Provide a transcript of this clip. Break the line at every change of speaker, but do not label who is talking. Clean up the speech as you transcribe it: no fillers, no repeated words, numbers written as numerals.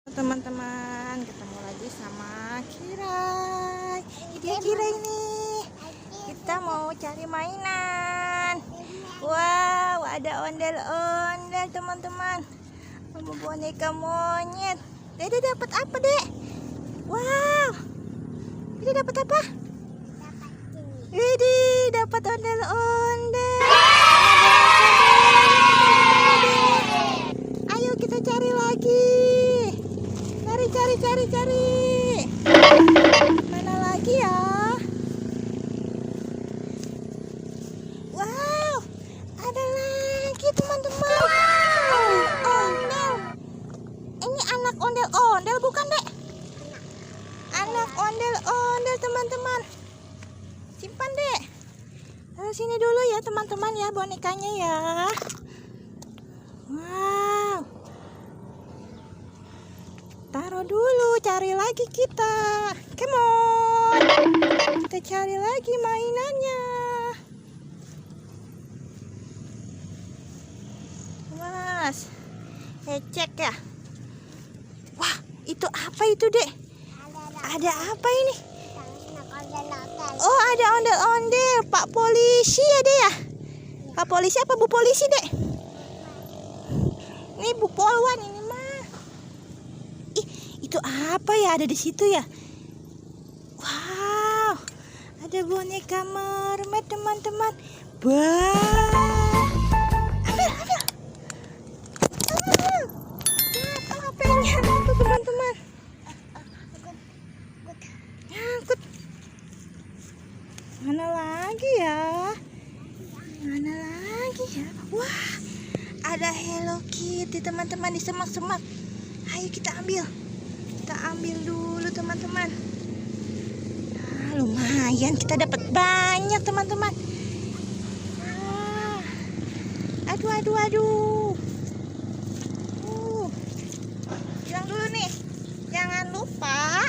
Teman-teman, ketemu lagi sama Kirai. Dia Kirai nih. Kita mau cari mainan. Wow, ada ondel-ondel teman-teman. Sama boneka monyet. Dede dapat apa, Dek? Wow. Dede dapat apa? Widih, dapat ondel-ondel. Ayo kita cari lagi. Cari. Mana lagi ya? Wow, ada lagi teman-teman. Ondel. Ini anak ondel-ondel bukan, Dek? Anak ondel-ondel teman-teman. Simpan, Dek. Taruh sini dulu ya teman-teman ya bonekanya ya. Wow. Taruh dulu, cari lagi kita. Come on. Kita cari lagi mainannya. Mas, cek ya. Wah, itu apa itu, Dek? Ada apa ini? Oh, ada ondel-ondel. Pak polisi ya, Dek ya? Pak polisi apa Bu polisi, Dek? Ini Bu Polwan ini mah. Itu apa ya ada di situ ya? Wow, ada boneka mermaid teman-teman. Ambil. HP-nya tuh teman-teman. Nyangkut. Mana lagi ya? Wah, ada Hello Kitty teman-teman di semak-semak. Ayo kita ambil. Kita ambil dulu teman-teman. Nah, lumayan kita dapat banyak teman-teman. Aduh. Bilang dulu nih, jangan lupa